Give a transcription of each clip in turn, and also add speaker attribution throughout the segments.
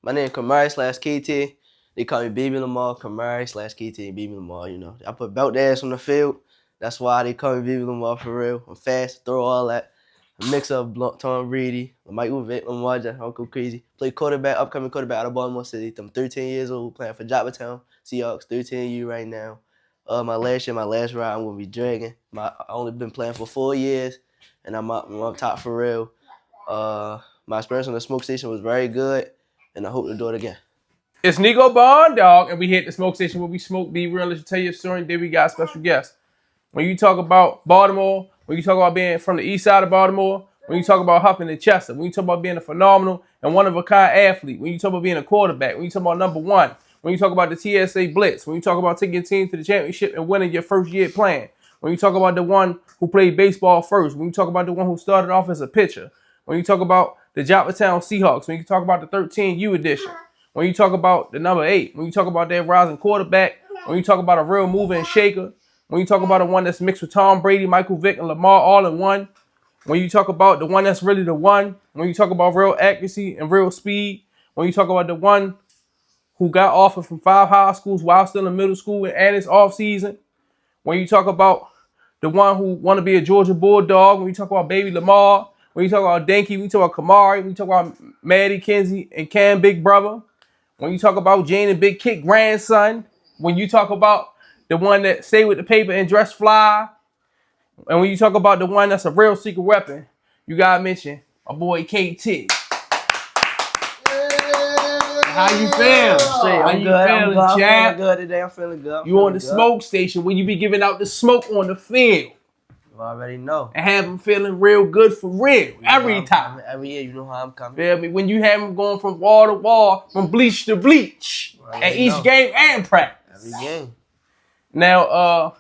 Speaker 1: My name is Kamari/KT. They call me Baby Lamar. Kamari/KT, Baby Lamar. You know, I put belt ass on the field. That's why they call me Baby Lamar for real. I'm fast, throw all that. A mix of Tom Brady, Michael Vick, Lamar Jackson, Uncle Crazy. Play quarterback, upcoming quarterback out of Baltimore City. I'm 13 years old, playing for Joppatowne Seahawks, 13U right now. My last ride, I'm gonna be dragging. I only been playing for 4 years, and I'm up top for real. My experience on the smoke station was very good, and I hope to do it again.
Speaker 2: It's Nico Bond, dog, and we hit the smoke station where we smoke, be real, and tell you a story, and then we got a special guest. When you talk about Baltimore, when you talk about being from the east side of Baltimore, when you talk about Huffman and Chester, when you talk about being a phenomenal and one-of-a-kind athlete, when you talk about being a quarterback, when you talk about number one, when you talk about the TSA Blitz, when you talk about taking your team to the championship and winning your first year playing, when you talk about the one who played baseball first, when you talk about the one who started off as a pitcher, when you talk about the Joppatowne Seahawks, when you talk about the 13U edition, when you talk about the number 8, when you talk about that rising quarterback, when you talk about a real mover and shaker, when you talk about the one that's mixed with Tom Brady, Michael Vick, and Lamar all in one, when you talk about the one that's really the one, when you talk about real accuracy and real speed, when you talk about the one who got offered from 5 high schools while still in middle school and it's off season, when you talk about the one who want to be a Georgia Bulldog, when you talk about Baby Lamar, when you talk about Danky, when you talk about Kamari, when you talk about Maddie Kinsey and Cam Big Brother, when you talk about Jane and Big Kick grandson, when you talk about the one that stay with the paper and dress fly, and when you talk about the one that's a real secret weapon, you gotta mention my boy KT. How you feel?
Speaker 1: I'm good. I'm feeling good today. I'm feeling good.
Speaker 2: You on the smoke station when you be giving out the smoke on the field.
Speaker 1: You already know.
Speaker 2: And have them feeling real good for real. Every time.
Speaker 1: Every year, you know how I'm coming.
Speaker 2: Feel me? When you have them going from wall to wall, from bleach to bleach, at each game and practice.
Speaker 1: Every game.
Speaker 2: Now,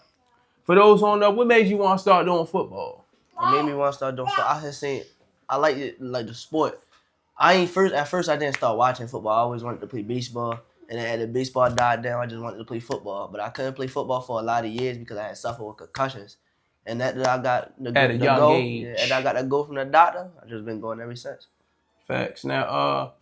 Speaker 2: for those who don't know, what made you want to start doing football?
Speaker 1: What made me want to start doing football? I just saying, I like it, like the sport. At first I didn't start watching football. I always wanted to play baseball, and then as the baseball died down, I just wanted to play football. But I couldn't play football for a lot of years because I had suffered with concussions, and that I got
Speaker 2: at a young age.
Speaker 1: Yeah, and I got to go from the doctor. I've just been going ever since.
Speaker 2: Facts. Now,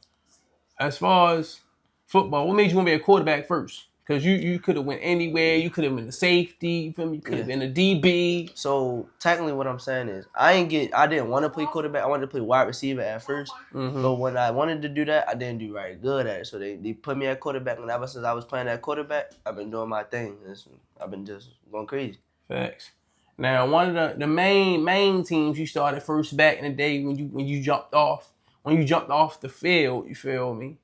Speaker 2: as far as football, what made you want to be a quarterback first? Because you could have went anywhere. You could have been a safety. You feel me? You could have been a DB.
Speaker 1: So technically, what I'm saying is, I didn't want to play quarterback. I wanted to play wide receiver at first.
Speaker 2: Mm-hmm.
Speaker 1: But when I wanted to do that, I didn't do very good at it. So they put me at quarterback, and ever since I was playing at quarterback, I've been doing my thing. I've been just going crazy.
Speaker 2: Facts. Now, one of the main teams you started first back in the day when you jumped off the field, you feel me,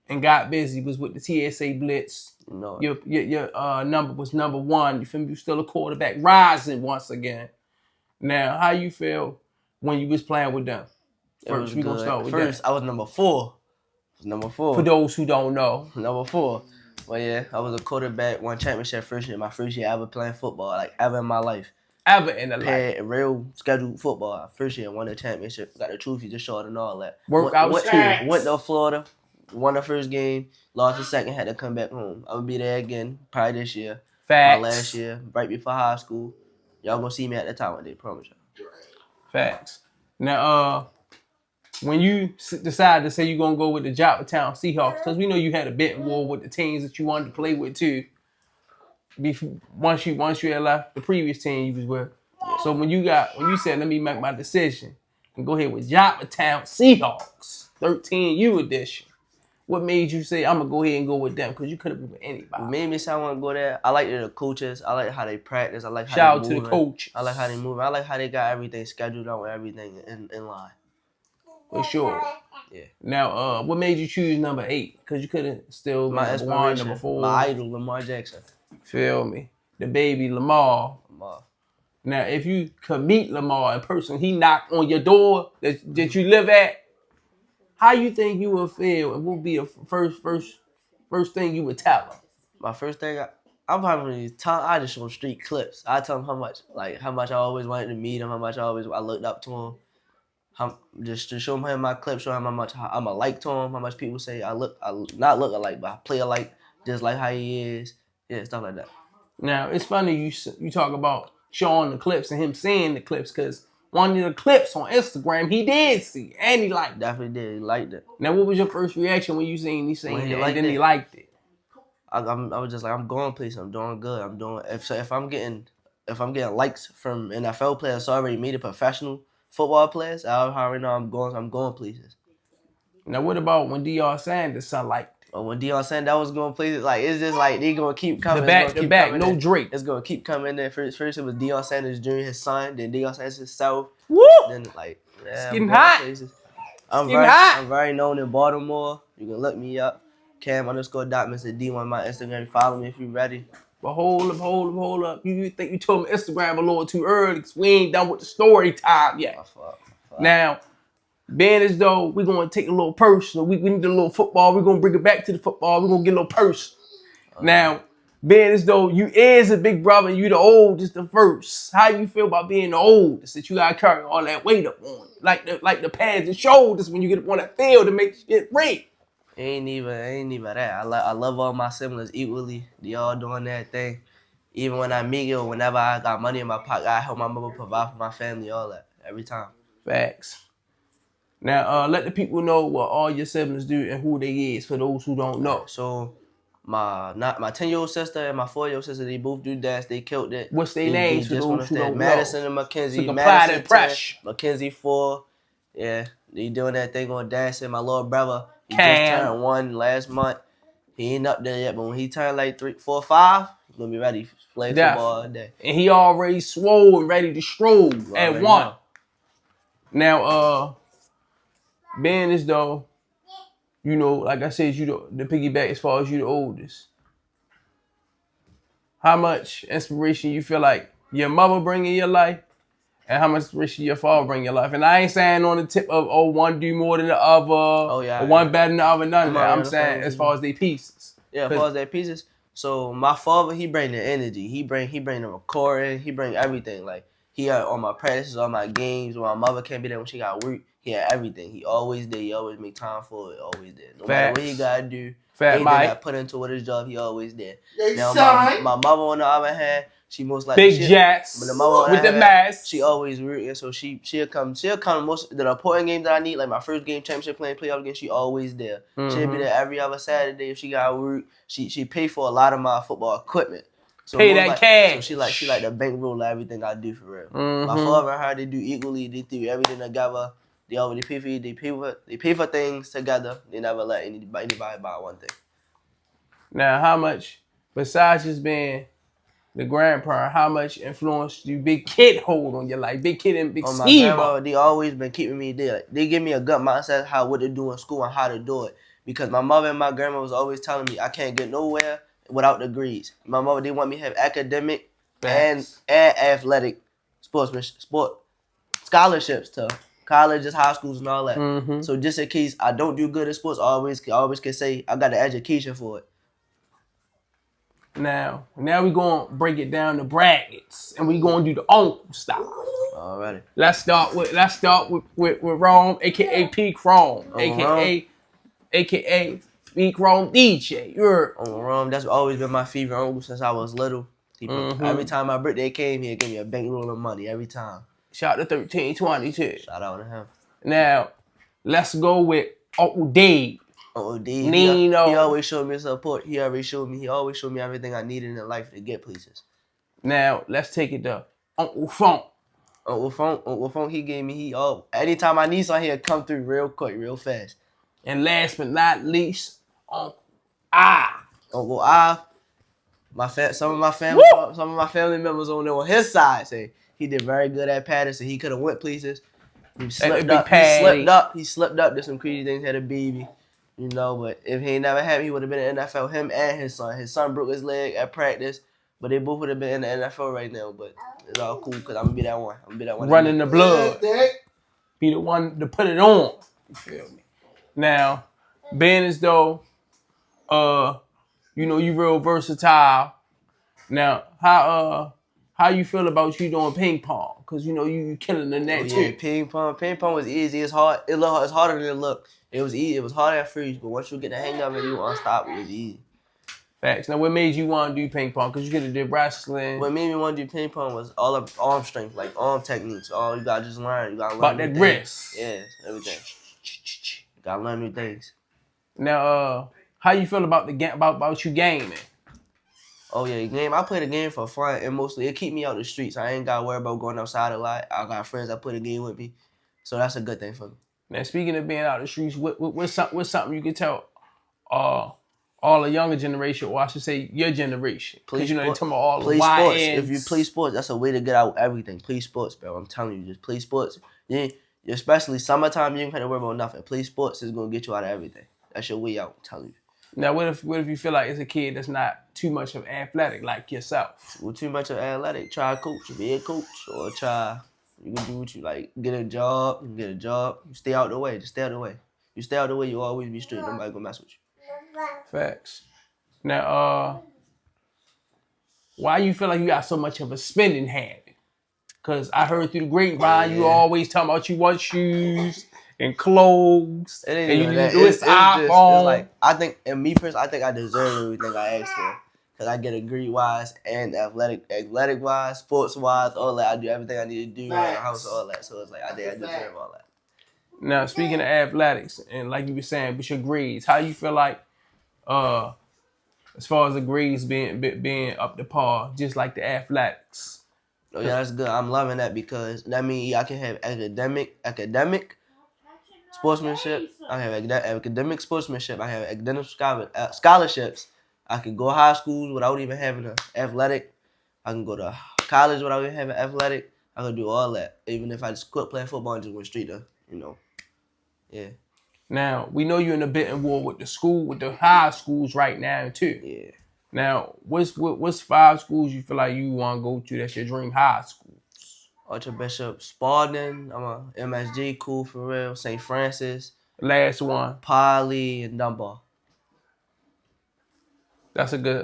Speaker 2: and got busy was with the TSA Blitz.
Speaker 1: No.
Speaker 2: Your number was number 1. You feel me? You still a quarterback, rising once again. Now, how you feel when you was playing with them?
Speaker 1: First, we gonna start with first. I was number 4.
Speaker 2: For those who don't know,
Speaker 1: number 4. Well, yeah, I was a quarterback, won championship first year. My first year ever playing football, like ever in my life.
Speaker 2: Ever in the life.
Speaker 1: Real scheduled football. First year, won the championship, got the trophy just short and all that.
Speaker 2: Went
Speaker 1: to Florida, won the first game, lost the second, had to come back home. I'm gonna be there again, probably this year.
Speaker 2: Facts.
Speaker 1: My last year, right before high school. Y'all gonna see me at the time one day, promise y'all.
Speaker 2: Facts. Now, when you decided to say you're gonna go with the Joppatowne Seahawks, because we know you had a betting war with the teams that you wanted to play with too. Once you had left the previous team you was with. So when you said, let me make my decision and go ahead with Joppatowne Seahawks, 13U edition, what made you say, I'm going to go ahead and go with them? Because you could have been with anybody.
Speaker 1: What made me say I want to go there? I like the coaches. I like how they practice. I like how
Speaker 2: Shout out to the coaches.
Speaker 1: I like how they move. I like how they got everything scheduled out and everything in line.
Speaker 2: For sure.
Speaker 1: Yeah.
Speaker 2: Now, what made you choose number 8? Because you could have still been number 1, number 4.
Speaker 1: My idol, Lamar Jackson.
Speaker 2: Feel me? The baby Lamar. Now, if you could meet Lamar in person, he knocked on your door that you live at, how you think you would feel? And what would be the first thing you would tell him? My first thing, I'm probably I just show street clips. I tell him how much I always wanted to meet him, how much I looked up to him. Just to show him my clips, show him how much I'm alike to him, how much people say I not look alike, but I play alike, just like how he is. Yeah, stuff like that. Now, it's funny you talk about showing the clips and him seeing the clips, because one of the clips on Instagram, he did see, and he liked it.
Speaker 1: Definitely did. He liked it.
Speaker 2: Now, what was your first reaction when you seen he saying that, and then he liked it?
Speaker 1: I was just like, I'm going places. I'm doing good. I'm doing if I'm getting likes from NFL players, it's already me, the professional football players. I already know I'm going places.
Speaker 2: Now, what about when Deion Sanders Sr liked it?
Speaker 1: But when Deion Sanders was going places, like it's just like they gonna keep coming.
Speaker 2: The back, no Drake.
Speaker 1: It's gonna keep coming there. First it was Deion Sanders Jr., his son, then Deion Sanders himself.
Speaker 2: Woo!
Speaker 1: Then like, yeah,
Speaker 2: it's getting hot.
Speaker 1: I'm very known in Baltimore. You can look me up. Cam_Dot D1 my Instagram. Follow me if you're ready.
Speaker 2: But hold up. You think you told me Instagram a little too early because we ain't done with the story time yet. Now, being as though we're going to take a little personal, we need a little football. We're going to bring it back to the football. We're going to get a little personal. Now, being as though you is a big brother, you the oldest, the first. How you feel about being the oldest that you got to carry all that weight up on? Like the pads and shoulders when you get up on that field to make shit ring.
Speaker 1: Ain't even that. I love all my siblings equally. They all doing their thing. Even when I meet you, whenever I got money in my pocket, I help my mother provide for my family, all that, every time.
Speaker 2: Facts. Now, let the people know what all your siblings do and who they is for those who don't know.
Speaker 1: So, my 10-year-old sister and my 4-year-old sister, they both do dance. They killed it.
Speaker 2: What's their names for those who don't
Speaker 1: Madison
Speaker 2: know?
Speaker 1: and Mackenzie.
Speaker 2: So
Speaker 1: Madison 10,
Speaker 2: fresh.
Speaker 1: Mackenzie 4. Yeah, they doing that thing on dancing. My little brother, he
Speaker 2: Cam.
Speaker 1: just turned 1 last month. He ain't up there yet, but when he turn like 3, 4, 5, he's gonna be ready to play football all day.
Speaker 2: And he already swole and ready to stroll at 1.
Speaker 1: Know.
Speaker 2: Now, being as though, you know, like I said, you the piggyback as far as you the oldest. How much inspiration you feel like your mother bring in your life, and how much inspiration your father bring in your life? And I ain't saying on the tip of one do more than the other, or one better than the other, none of that. I'm saying as far as they pieces.
Speaker 1: Yeah, as far as their pieces. So my father, he bring the energy. He bring the recording. He bring everything. Like he had on my practices, on my games. When my mother can't be there when she got work, he had everything. He always did. He always make time for it. Always did. No matter what he gotta do, anything got put into what his job, he always did. Now my mother on the other hand, she most likely
Speaker 2: big jets with the mask.
Speaker 1: She always rooting, so she'll come most the important games that I need, like my first game, championship playing playoff game. She always there. She'll be there every other Saturday if she got work. She pay for a lot of my football equipment. So
Speaker 2: pay that cash.
Speaker 1: So she like the bankroll of everything I do for real. My father and her, they do equally. They do everything together. They already pay for you. They pay for things together. They never let anybody buy one thing.
Speaker 2: Now, how much besides just being the grandparent, how much influence do Big Kid hold on your life? Big Kid and Big Steve.
Speaker 1: My grandma, they always been keeping me there. They give me a good mindset what to do in school and how to do it. Because my mother and my grandma was always telling me I can't get nowhere without degrees. My mother, they want me to have academic and athletic sport scholarships to colleges, high schools, and all that. So just in case I don't do good in sports, I always can say I got the education for it.
Speaker 2: Now we gonna break it down to brackets, and we gonna do the uncle style.
Speaker 1: Alrighty.
Speaker 2: Let's start with Rome, aka P Chrome, aka P Chrome DJ.
Speaker 1: Rome, that's always been my favorite uncle since I was little. Every time my birthday came, he'd give me a bankroll of money every time.
Speaker 2: Shout out to 1322.
Speaker 1: Shout out to him.
Speaker 2: Now, let's go with Uncle Dave.
Speaker 1: Uncle Dave, he always showed me support. He always showed me everything I needed in life to get places.
Speaker 2: Now, let's take it to Uncle Funk.
Speaker 1: Uncle Funk, he gave me, anytime I need something, he'll come through real quick, real fast.
Speaker 2: And last but not least, Uncle I.
Speaker 1: Uncle I, some of my family members on his side say he did very good at Patterson. He could have went places. He slipped up, did some crazy things, had a baby. You know, but if he ain't never had me, he would have been in the NFL. Him and his son. His son broke his leg at practice, but they both would have been in the NFL right now. But it's all cool because I'm gonna be that one.
Speaker 2: Running the blood. Be the one to put it on. You feel me? Now, being as though, you know, you real versatile. Now, how you feel about you doing ping pong? Cause you know you killing the net too.
Speaker 1: Ping pong was easy. It's hard. It's harder than it looked. It was easy. It was hard at first, but once you get the hang of it, you unstoppable. It's easy.
Speaker 2: Facts. Now, what made you want to do ping pong? Because you could have did wrestling.
Speaker 1: What made me want to do ping pong was all of arm strength, like arm techniques. All you gotta just learn. You gotta learn
Speaker 2: About
Speaker 1: new
Speaker 2: that
Speaker 1: things.
Speaker 2: wrist.
Speaker 1: Yeah, everything. You gotta learn new things.
Speaker 2: Now, how you feel about the game? About you gaming?
Speaker 1: Oh yeah, game. I play the game for fun and mostly it keep me out the streets. I ain't gotta worry about going outside a lot. I got friends that play the game with me, so that's a good thing for me.
Speaker 2: Now, speaking of being out the streets, what's something you could tell all the younger generation, or I should say your generation? Because you know, they're talking about all the
Speaker 1: sports.
Speaker 2: YNs.
Speaker 1: If you play sports, that's a way to get out everything. Play sports, bro. I'm telling you, just play sports. Yeah, especially summertime, you ain't gotta worry about nothing. Play sports is gonna get you out of everything. That's your way out. I'm telling you.
Speaker 2: Now, what if you feel like it's a kid that's not too much of athletic like yourself?
Speaker 1: Well, too much of athletic. Try a coach, be a coach, or try. You can do what you like. Get a job. You can get a job. You stay out the way. Just stay out the way. You stay out the way, you always be straight. Nobody gonna mess with you.
Speaker 2: Facts. Now, why you feel like you got so much of a spending habit? Because I heard through the grapevine, you always talking about you want shoes and clothes, and you need to do this iPhone.
Speaker 1: It's like, I think, and me personally, I think I deserve everything I asked for. Because I get a degree-wise and athletic-wise, sports-wise, all that. I do everything I need to do in the house, all that. So it's like, I think I deserve all that.
Speaker 2: Now, speaking of athletics, and like you were saying, with your grades, how you feel like, as far as the grades being up to par, just like the athletics?
Speaker 1: Oh yeah, that's good. I'm loving that because that means I can have academic sportsmanship. I have academic sportsmanship. I have academic scholarships. I can go to high schools without even having an athletic. I can go to college without even having athletic. I can do all that. Even if I just quit playing football and just went straight to, yeah.
Speaker 2: Now, we know you're in a bidding war with the high schools right now, too.
Speaker 1: Yeah.
Speaker 2: Now, what's 5 schools you feel like you want to go to that's your dream high schools?
Speaker 1: Archbishop Spalding. I'm a MSG, cool for real. St. Francis.
Speaker 2: Last one.
Speaker 1: Poly and Dunbar.
Speaker 2: That's a good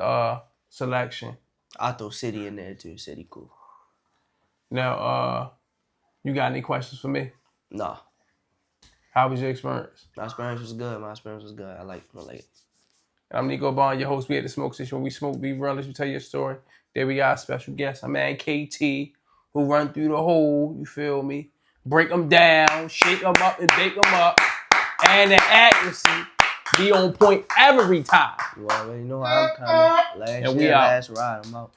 Speaker 2: selection.
Speaker 1: I'll throw City in there too. City cool.
Speaker 2: Now, you got any questions for me?
Speaker 1: No.
Speaker 2: How was your experience?
Speaker 1: My experience was good. I like it.
Speaker 2: I'm Nico Bond, your host. We at the Smoke Station. When we smoke, be real. We tell you a story. There we got a special guest, my man KT, who run through the hole. You feel me? Break them down, shake them up, and bake them up, and the accuracy be on point every time.
Speaker 1: You already know how I'm coming. Last ride, I'm out.